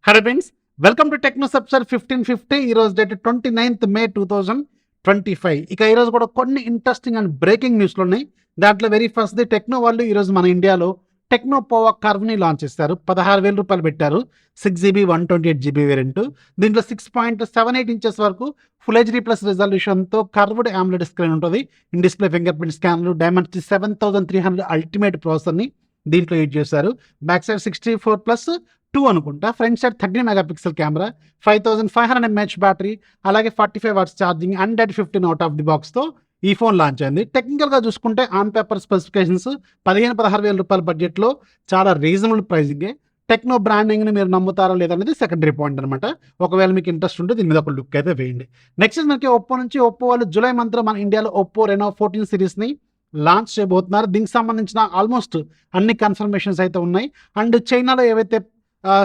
Hello friends, welcome to techno సబ్సర్ 1550. ఈరోజు date 29th May 2025. ఇక ఈరోజు కూడా కొన్ని ఇంట్రెస్టింగ్ అండ్ బ్రేకింగ్ న్యూస్లు ఉన్నాయి. దాంట్లో వెరీ ఫస్ట్ ది టెక్నో వాళ్ళు ఈరోజు మన ఇండియాలో టెక్నో పోవా కర్వ్ని లాంచ్ చేస్తారు. 16,000 రూపాయలు పెట్టారు. 6GB 128GB variant. దీంట్లో 6.78 ఇంచెస్ వరకు ఫుల్ హెచ్డీ ప్లస్ రిజల్యూషన్తో కర్వ్డ్ ఆమ్లెడ్ స్క్రీన్ ఉంటుంది. In display fingerprint scanner, Dimensity 7300 ultimate ప్రాసెసర్ని దీంట్లో యూజ్ చేశారు. బ్యాక్ సైడ్ 64+2 అనుకుంటా. Front side 30 megapixel camera, 5500 mAh battery, అలాగే 45 watts charging, 115 out of the బాక్స్తో ఈ ఫోన్ లాంచ్ అయింది. టెక్నికల్గా చూసుకుంటే ఆన్ పేపర్ స్పెసిఫికేషన్స్ 15,000-16,000 రూపాయల బడ్జెట్లో చాలా రీజనబుల్ ప్రైజింగే. టెక్నో బ్రాండింగ్ని మీరు నమ్ముతారా లేదనేది సెకండరీ పాయింట్ అనమాట. ఒకవేళ మీకు ఇంట్రెస్ట్ ఉంటే దీని మీద ఒక లుక్ అయితే వేయండి. నెక్స్ట్ మనకి ఒప్పో నుంచి ఒప్పో వాళ్ళు జూలై మంత్లో మన ఇండియాలో ఒప్పో రెనో 14 సిరీస్ని లాంచ్ చేయబోతున్నారు. దీనికి సంబంధించిన ఆల్మోస్ట్ అన్ని కన్ఫర్మేషన్స్ అయితే ఉన్నాయి. అండ్ చైనాలో ఏవైతే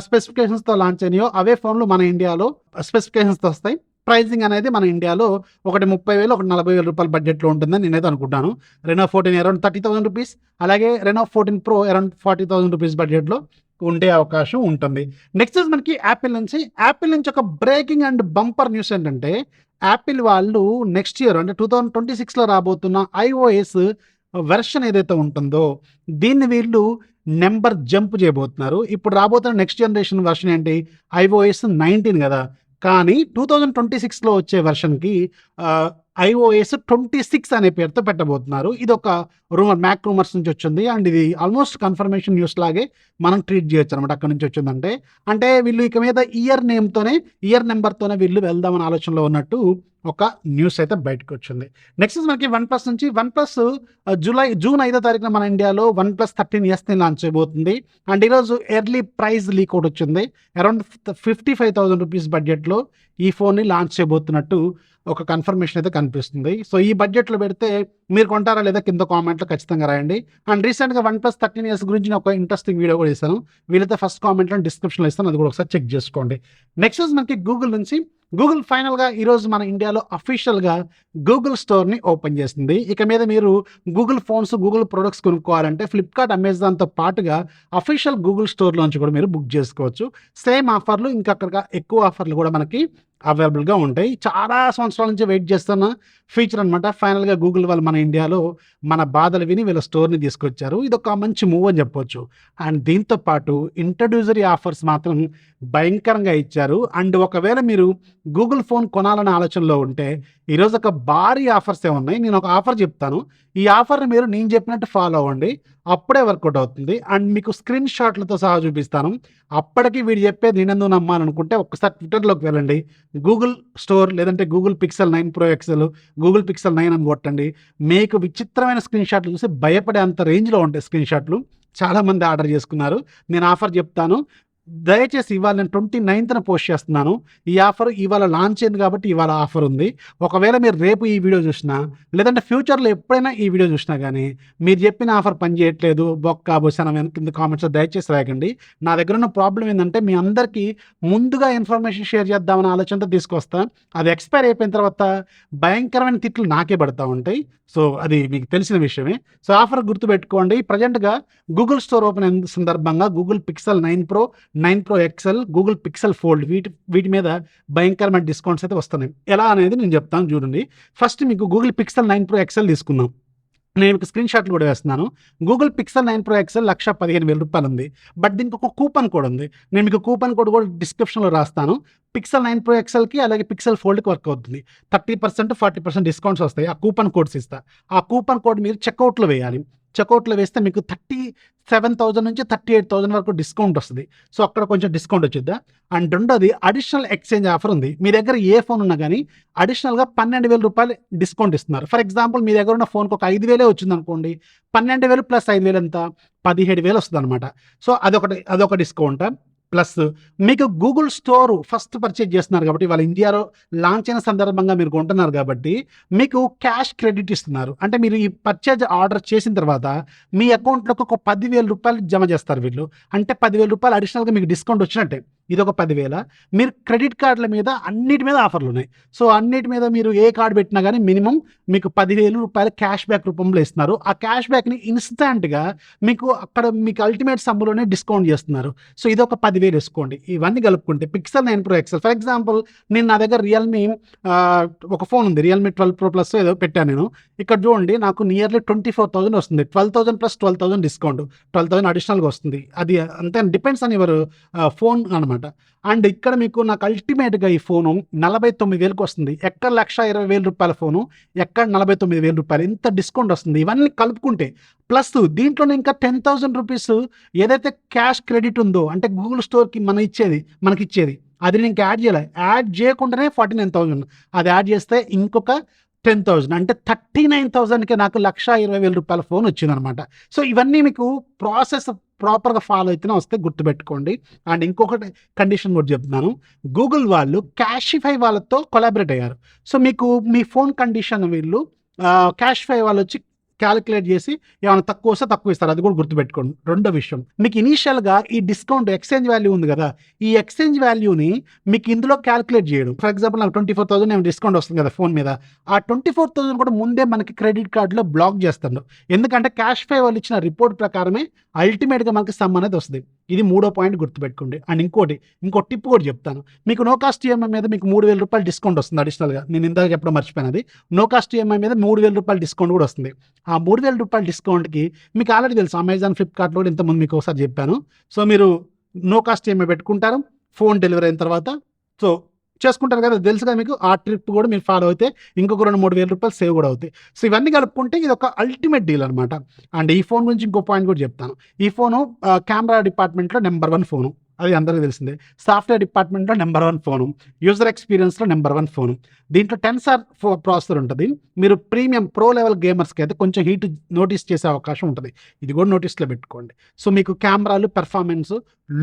స్పెసిఫికేషన్స్తో లాంచ్ అయినాయో అవే ఫోన్లు మన ఇండియాలో స్పెసిఫికేషన్స్తో వస్తాయి. ప్రైజింగ్ అనేది మన ఇండియాలో ఒకటి 30,000, ఒకటి 40,000 రూపాయల బడ్జెట్లో ఉంటుందని నేనైతే అనుకుంటాను. రెనో 14 అరౌండ్ 30,000 రూపీస్, అలాగే రెనో 14 Pro అరౌండ్ 40,000 రూపీస్ బడ్జెట్లో ఉండే అవకాశం ఉంటుంది. నెక్స్ట్ మనకి యాపిల్ నుంచి ఒక బ్రేకింగ్ అండ్ బంపర్ న్యూస్ ఏంటంటే, యాపిల్ వాళ్ళు నెక్స్ట్ ఇయర్ అంటే 2026లో రాబోతున్న iOS వెర్షన్ ఏదైతే ఉంటుందో దీన్ని వీళ్ళు నెంబర్ జంప్ చేయబోతున్నారు. ఇప్పుడు రాబోతున్న నెక్స్ట్ జనరేషన్ వెర్షన్ ఏంటి, iOS 19 కదా. కానీ 2026లో వచ్చే వెర్షన్కి iOS 26 అనే పేరుతో పెట్టబోతున్నారు. ఇది ఒక రూమర్, మ్యాక్ రూమర్స్ నుంచి వచ్చింది. అండ్ ఇది ఆల్మోస్ట్ కన్ఫర్మేషన్ న్యూస్ లాగే మనం ట్రీట్ చేయొచ్చు అనమాట. అక్కడ నుంచి వచ్చిందంటే అంటే వీళ్ళు ఇక మీద ఇయర్ నెంబర్తోనే వీళ్ళు వెళ్దామని ఆలోచనలో ఉన్నట్టు ఒక న్యూస్ అయితే బయటకు వచ్చింది. నెక్స్ట్ మనకి వన్ప్లస్ నుంచి జూన్ 5వ తారీఖున మన ఇండియాలో OnePlus 13Sని లాంచ్ చేయబోతుంది. అండ్ ఈరోజు ఎర్లీ ప్రైస్ లీక్ అవుట్ వచ్చింది. అరౌండ్ 55,000 రూపీస్ బడ్జెట్లో ఈ ఫోన్ని లాంచ్ చేయబోతున్నట్టు ఒక కన్ఫర్మేషన్ అయితే కనిపిస్తుంది. సో ఈ బడ్జెట్లో పెడితే మీరు కొంటారా లేదా కింద కామెంట్లో ఖచ్చితంగా రాయండి. అండ్ రీసెంట్గా OnePlus 13S గురించి నేను ఒక ఇంట్రెస్టింగ్ వీడియో కూడా ఇస్తాను. వీళ్ళైతే ఫస్ట్ కామెంట్లో డిస్క్రిప్షన్లో ఇస్తాను, అది కూడా ఒకసారి చెక్ చేసుకోండి. నెక్స్ట్ మనకి గూగుల్ నుంచి గూగుల్ ఫైనల్గా ఈరోజు మన ఇండియాలో అఫీషియల్గా గూగుల్ స్టోర్ని ఓపెన్ చేసింది. ఇక మీద మీరు గూగుల్ ఫోన్స్, గూగుల్ ప్రొడక్ట్స్ కొనుక్కోవాలంటే ఫ్లిప్కార్ట్, అమెజాన్తో పాటుగా అఫీషియల్ గూగుల్ స్టోర్లోంచి కూడా మీరు బుక్ చేసుకోవచ్చు. సేమ్ ఆఫర్లు, ఇంకా అక్కడ ఎక్కువ ఆఫర్లు కూడా మనకి అవైలబుల్గా ఉంటాయి. చాలా సంవత్సరాల నుంచి వెయిట్ చేస్తున్న ఫీచర్ అనమాట. ఫైనల్గా గూగుల్ వాళ్ళు మన ఇండియాలో మన బాధలు విని వీళ్ళ స్టోర్ని తీసుకొచ్చారు. ఇది ఒక మంచి మూవ్ అని చెప్పొచ్చు. అండ్ దీంతో పాటు ఇంట్రడ్యూసరీ ఆఫర్స్ మాత్రం భయంకరంగా ఇచ్చారు. అండ్ ఒకవేళ మీరు గూగుల్ ఫోన్ కొనాలనే ఆలోచనలో ఉంటే ఈరోజు ఒక భారీ ఆఫర్స్ ఉన్నాయి. నేను ఒక ఆఫర్ చెప్తాను. ఈ ఆఫర్ని మీరు నేను చెప్పినట్టు ఫాలో అవ్వండి, అప్పుడే వర్కౌట్ అవుతుంది. అండ్ మీకు స్క్రీన్ షాట్లతో సహా చూపిస్తాను. అప్పటికి వీడు చెప్పేది నేనెందుకు నమ్మాలనుకుంటే ఒక్కసారి ట్విట్టర్లోకి వెళ్ళండి. గూగుల్ స్టోర్ లేదంటే Google pixel 9 Pro XL, Google pixel 9 అని కొట్టండి. మీకు విచిత్రమైన స్క్రీన్ షాట్లు చూసి భయపడే అంత రేంజ్లో ఉంటాయి స్క్రీన్ షాట్లు. చాలామంది ఆర్డర్ చేసుకున్నారు. నేను ఆఫర్ చెప్తాను, దయచేసి ఇవాళ నేను 29th పోస్ట్ చేస్తున్నాను. ఈ ఆఫర్ ఇవాళ లాంచ్ అయింది కాబట్టి ఇవాళ ఆఫర్ ఉంది. ఒకవేళ మీరు రేపు ఈ వీడియో చూసినా లేదంటే ఫ్యూచర్లో ఎప్పుడైనా ఈ వీడియో చూసినా కానీ మీరు చెప్పిన ఆఫర్ పని చేయట్లేదు, బొక్క బొసన కింద కామెంట్స్లో దయచేసి రాయకండి. నా దగ్గర ఉన్న ప్రాబ్లం ఏంటంటే మీ అందరికీ ముందుగా ఇన్ఫర్మేషన్ షేర్ చేద్దామని ఆలోచనతో తీసుకొస్తా. అది ఎక్స్పైర్ అయిపోయిన తర్వాత భయంకరమైన తిట్లు నాకే పడతా ఉంటాయి. సో అది మీకు తెలిసిన విషయమే. సో ఆఫర్ గుర్తుపెట్టుకోండి. ప్రజెంట్గా గూగుల్ స్టోర్ ఓపెన్ అయిన సందర్భంగా Google pixel 9 Pro, 9 Pro XL, Google pixel fold వీటి మీద భయంకరమైన డిస్కౌంట్స్ అయితే వస్తున్నాయి. ఎలా అనేది నేను చెప్తాను చూడండి. ఫస్ట్ మీకు గూగుల్ పిక్సెల్ 9 Pro XL తీసుకుందాం. నేను మీకు స్క్రీన్ షాట్లు కూడా వేస్తున్నాను. గూగుల్ పిక్సెల్ 9 Pro XL 1,15,000 రూపాయలు ఉంది. బట్ దీనికి ఒక కూపన్ కోడ్ ఉంది. నేను మీకు కూపన్ కోడ్ కూడా డిస్క్రిప్షన్లో రాస్తాను. పిక్సెల్ 9 Pro XLకి అలాగే పిక్సెల్ ఫోల్డ్కి వర్క్ అవుతుంది. 30%, 40% డిస్కౌంట్స్ వస్తాయి. ఆ కూపన్ కోడ్స్ ఇస్తా. ఆ కూపన్ కోడ్ మీరు చెక్అవుట్లో వేయాలి. చెక్అవుట్లో వేస్తే మీకు 37,000 నుంచి 38,000 వరకు డిస్కౌంట్ వస్తుంది. సో అక్కడ కొంచెం డిస్కౌంట్ వచ్చిద్దా. అండ్ రెండోది అడిషనల్ ఎక్స్చేంజ్ ఆఫర్ ఉంది. మీ దగ్గర ఏ ఫోన్ ఉన్నా కానీ అడిషనల్గా 12,000 రూపాయలు డిస్కౌంట్ ఇస్తున్నారు. ఫర్ ఎగ్జాంపుల్ మీ దగ్గర ఉన్న ఫోన్కి ఒక 5,000 వచ్చింది అనుకోండి, 12,000 ప్లస్ 5,000 ఎంత 17,000 వస్తుంది అనమాట. సో అదొక డిస్కౌంట్. ప్లస్ మీకు గూగుల్ స్టోర్ ఫస్ట్ పర్చేజ్ చేస్తున్నారు కాబట్టి వాళ్ళ ఇండియాలో లాంచ్ అయిన సందర్భంగా మీరు కొంటున్నారు కాబట్టి మీకు క్యాష్ క్రెడిట్ ఇస్తున్నారు. అంటే మీరు ఈ పర్చేజ్ ఆర్డర్ చేసిన తర్వాత మీ అకౌంట్లోకి ఒక 10,000 రూపాయలు జమ చేస్తారు వీళ్ళు. అంటే 10,000 రూపాయలు అడిషనల్గా మీకు డిస్కౌంట్ వచ్చినట్టే. ఇది ఒక 10,000. మీరు క్రెడిట్ కార్డుల మీద అన్నిటి మీద ఆఫర్లు ఉన్నాయి. సో అన్నిటి మీద మీరు ఏ కార్డు పెట్టినా కానీ మినిమం మీకు 10,000 రూపాయలు క్యాష్ బ్యాక్ రూపంలో ఇస్తున్నారు. ఆ క్యాష్ బ్యాక్ని ఇన్స్టాంట్గా మీకు అక్కడ మీకు అల్టిమేట్ సమ్ములోనే డిస్కౌంట్ చేస్తున్నారు. సో ఇది ఒక 10,000 వేసుకోండి. ఇవన్నీ కలుపుకుంటే pixel 9 Pro XL for example నేను నా దగ్గర రియల్మీ ఒక ఫోన్ ఉంది, రియల్మీ 12 Pro Plus ఏదో పెట్టాను నేను. ఇక్కడ చూడండి నాకు నియర్లీ 24,000 వస్తుంది. 12,000 ప్లస్ 12,000 డిస్కౌంట్, 12,000 అడిషనల్గా వస్తుంది. అది అంతే, డిపెండ్స్ ఆన్ యువర్ ఫోన్ అనమాట. అండ్ ఇక్కడ మీకు నాకు అల్టిమేట్గా ఈ ఫోను 49,000కి వస్తుంది. ఎక్కడ 1,20,000 రూపాయల ఫోను, ఎక్కడ 49,000 రూపాయలు, ఇంత డిస్కౌంట్ వస్తుంది. ఇవన్నీ కలుపుకుంటే ప్లస్ దీంట్లోనే ఇంకా 10,000 రూపీస్ ఏదైతే క్యాష్ క్రెడిట్ ఉందో, అంటే గూగుల్ స్టోర్కి మనకి ఇచ్చేది అది నేను ఇంకా యాడ్ చేయాలి. యాడ్ చేయకుండానే 49,000, అది యాడ్ చేస్తే ఇంకొక 10,000, అంటే 39,000కి నాకు 1,20,000 రూపాయల ఫోన్ వచ్చిందనమాట. సో ఇవన్నీ మీకు ప్రాసెస్ ప్రాపర్గా ఫాలో అయితేనే వస్తే గుర్తుపెట్టుకోండి. అండ్ ఇంకొకటి కండిషన్ కూడా చెప్తున్నాను, గూగుల్ వాళ్ళు క్యాషిఫై వాళ్ళతో కొలాబరేట్ అయ్యారు. సో మీకు మీ ఫోన్ కండిషన్ వీళ్ళు క్యాషిఫై వాళ్ళు వచ్చి క్యాలిక్యులేట్ చేసి ఏమైనా తక్కువ వస్తే తక్కువ ఇస్తారు, అది కూడా గుర్తుపెట్టుకోండి. రెండో విషయం, మీకు ఇనీషియల్గా ఈ డిస్కౌంట్ ఎక్స్చేంజ్ వాల్యూ ఉంది కదా, ఈ ఎక్స్చేంజ్ వాల్యూని మీకు ఇందులో క్యాలిక్యులేట్ చేయడం. ఫర్ ఎగ్జాంపుల్ నాకు 24,000 ఏమైనా డిస్కౌంట్ వస్తుంది కదా ఫోన్ మీద, ఆ 24,000 కూడా ముందే మనకి క్రెడిట్ కార్డులో బ్లాక్ చేస్తాడు. ఎందుకంటే క్యాష్ పే వాళ్ళు ఇచ్చిన రిపోర్ట్ ప్రకారమే అల్టిమేట్గా మనకి సమ్ అనేది వస్తుంది. ఇది మూడో పాయింట్ గుర్తుపెట్టుకోండి. అండ్ ఇంకో టిప్ కూడా చెప్తాను. మీకు నో కాస్ట్ ఈఎంఐ మీద మీకు 3,000 రూపాయలు డిస్కౌంట్ వస్తుంది అడిషనల్గా. నేను ఇందాక చెప్పడం మర్చిపోయినది, నో కాస్ట్ ఈఎంఐ మీద 3,000 రూపాయలు డిస్కౌంట్ కూడా వస్తుంది. ఆ 3,000 రూపాయల డిస్కౌంట్కి మీకు ఆల్రెడీ తెలుసు, అమెజాన్, ఫ్లిప్కార్ట్లో కూడా ఇంతకుముందు మీకు ఒకసారి చెప్పాను. సో మీరు నో కాస్ట్ ఈఎంఐ పెట్టుకుంటారు, ఫోన్ డెలివరీ అయిన తర్వాత సో చేసుకుంటారు కదా, తెలుసు కదా మీకు. ఆ ట్రిప్ కూడా మీరు ఫాలో అయితే ఇంకొక 2,000-3,000 రూపాయలు సేవ్ కూడా అవుతాయి. సో ఇవన్నీ కలుపుకుంటే ఇది ఒక అల్టిమేట్ డీల్ అనమాట. అండ్ ఈ ఫోన్ గురించి ఇంకో పాయింట్ కూడా చెప్తాను. ఈ ఫోను కెమెరా డిపార్ట్మెంట్లో నెంబర్ 1 ఫోను, అది అందరికీ తెలిసిందే. సాఫ్ట్వేర్ డిపార్ట్మెంట్లో నెంబర్ 1 ఫోను, యూజర్ ఎక్స్పీరియన్స్లో నెంబర్ 1 ఫోను. దీంట్లో టెన్సార్ ప్రాసెసర్ ఉంటుంది. మీరు ప్రీమియం ప్రో లెవెల్ గేమర్స్కి అయితే కొంచెం హీట్ నోటీస్ చేసే అవకాశం ఉంటుంది, ఇది కూడా నోటీస్లో పెట్టుకోండి. సో మీకు కెమెరాలు, పెర్ఫార్మెన్స్,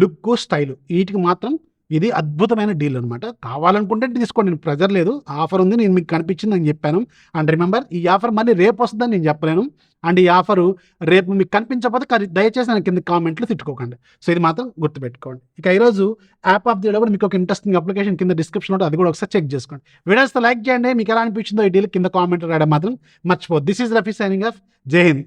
లుక్, స్టైల్, వీటికి మాత్రం ఇది అద్భుతమైన డీల్ అనమాట. కావాలనుకుంటే తీసుకోండి, నేను ప్రెజర్ లేదు, ఆఫర్ ఉంది, నేను మీకు కనిపించింది అని చెప్పాను. అండ్ రిమెంబర్, ఈ ఆఫర్ మళ్ళీ రేపు వస్తుందని నేను చెప్పలేను. అండ్ ఈ ఆఫరు రేపు మీకు కనిపించకపోతే దయచేసి నాకు కింద కామెంట్లు తిట్టుకోకండి. సో ఇది మాత్రం గుర్తుపెట్టుకోండి. ఇక ఈరోజు యాప్ ఆఫ్ ది డే కూడా మీకు ఒక ఇంట్రెస్టింగ్ అప్లికేషన్ కింద డిస్క్రిప్షన్లో, అది కూడా ఒకసారి చెక్ చేసుకోండి. వీడియోస్తో లైక్ చేయండి, మీకు ఎలా అనిపించిందో ఈ డీల్ కింద కామెంట్ రాయడం మాత్రం మర్చిపోద్దు. This is Rafi signing off. Jai Hind.